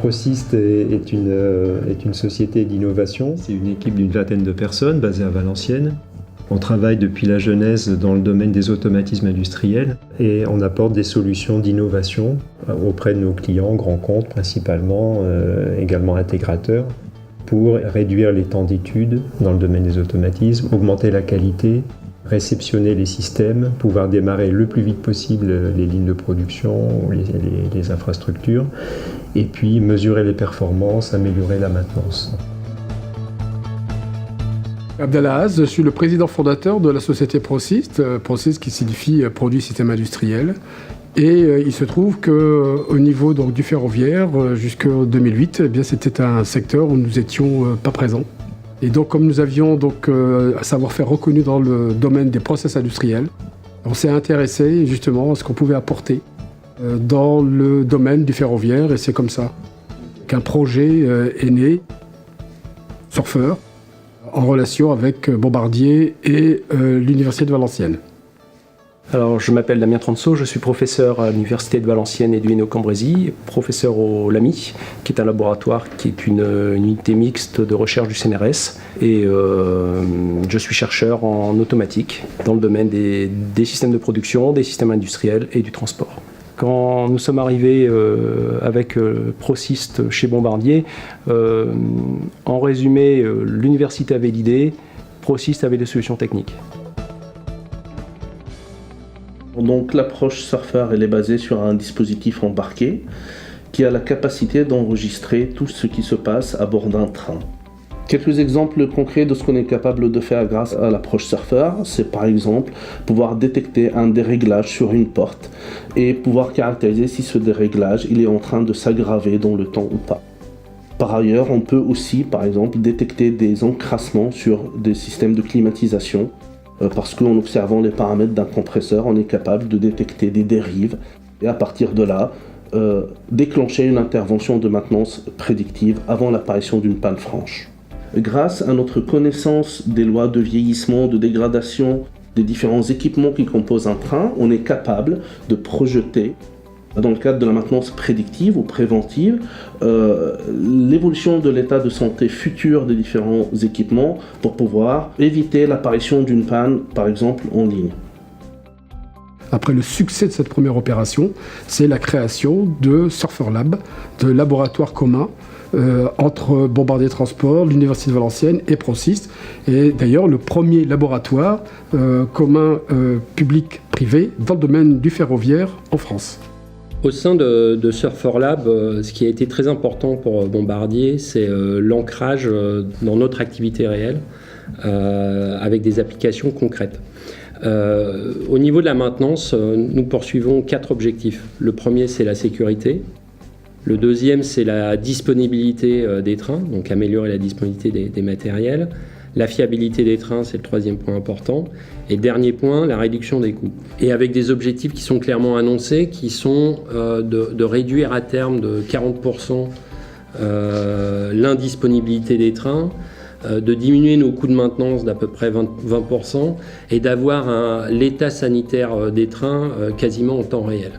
Prosist est une société d'innovation. C'est une équipe d'une vingtaine de personnes basée à Valenciennes. On travaille depuis la genèse dans le domaine des automatismes industriels et on apporte des solutions d'innovation auprès de nos clients, grands comptes principalement, également intégrateurs, pour réduire les temps d'étude dans le domaine des automatismes, augmenter la qualité, réceptionner les systèmes, pouvoir démarrer le plus vite possible les lignes de production, les infrastructures, et puis mesurer les performances, améliorer la maintenance. Abdallah Az, je suis le président fondateur de la société Prosist, Prosist qui signifie produit système industriel. Et il se trouve qu'au niveau donc, du ferroviaire, jusqu'en 2008, eh bien, c'était un secteur où nous n'étions pas présents. Et donc comme nous avions donc, un savoir-faire reconnu dans le domaine des process industriels, on s'est intéressé justement à ce qu'on pouvait apporter dans le domaine du ferroviaire. Et c'est comme ça qu'un projet est né, Surfer, en relation avec Bombardier et l'Université de Valenciennes. Alors, je m'appelle Damien Transo, je suis professeur à l'Université de Valenciennes et du Hainaut-Cambrésis, professeur au LAMI, qui est un laboratoire qui est une unité mixte de recherche du CNRS. Et je suis chercheur en automatique dans le domaine des systèmes de production, des systèmes industriels et du transport. Quand nous sommes arrivés avec Prosist chez Bombardier, en résumé, l'université avait l'idée, Prosist avait des solutions techniques. Donc l'approche Surfer, elle est basée sur un dispositif embarqué qui a la capacité d'enregistrer tout ce qui se passe à bord d'un train. Quelques exemples concrets de ce qu'on est capable de faire grâce à l'approche Surfer, c'est par exemple pouvoir détecter un déréglage sur une porte et pouvoir caractériser si ce déréglage il est en train de s'aggraver dans le temps ou pas. Par ailleurs, on peut aussi par exemple détecter des encrassements sur des systèmes de climatisation parce qu'en observant les paramètres d'un compresseur, on est capable de détecter des dérives et à partir de là, déclencher une intervention de maintenance prédictive avant l'apparition d'une panne franche. Grâce à notre connaissance des lois de vieillissement, de dégradation des différents équipements qui composent un train, on est capable de projeter, dans le cadre de la maintenance prédictive ou préventive, l'évolution de l'état de santé futur des différents équipements pour pouvoir éviter l'apparition d'une panne, par exemple, en ligne. Après le succès de cette première opération, c'est la création de Surfer Lab, de laboratoires communs entre Bombardier Transport, l'Université de Valenciennes et Prosist. Et d'ailleurs, le premier laboratoire commun public-privé dans le domaine du ferroviaire en France. Au sein de Surfer Lab, ce qui a été très important pour Bombardier, c'est l'ancrage dans notre activité réelle avec des applications concrètes. Au niveau de la maintenance, nous poursuivons 4 objectifs. Le premier, c'est la sécurité. Le deuxième, c'est la disponibilité des trains, donc améliorer la disponibilité des matériels. La fiabilité des trains, c'est le troisième point important. Et dernier point, la réduction des coûts. Et avec des objectifs qui sont clairement annoncés, qui sont de réduire à terme de 40% l'indisponibilité des trains, de diminuer nos coûts de maintenance d'à peu près 20% et d'avoir l'état sanitaire des trains quasiment en temps réel.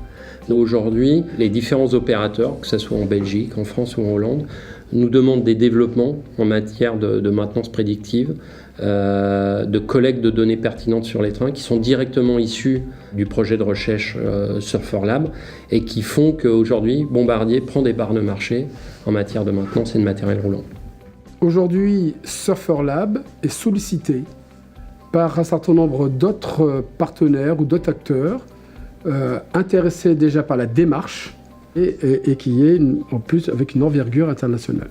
Donc aujourd'hui, les différents opérateurs, que ce soit en Belgique, en France ou en Hollande, nous demandent des développements en matière de maintenance prédictive, de collecte de données pertinentes sur les trains qui sont directement issus du projet de recherche Surfer Lab et qui font qu'aujourd'hui, Bombardier prend des parts de marché en matière de maintenance et de matériel roulant. Aujourd'hui, Surfer Lab est sollicité par un certain nombre d'autres partenaires ou d'autres acteurs intéressés déjà par la démarche et qui est en plus avec une envergure internationale.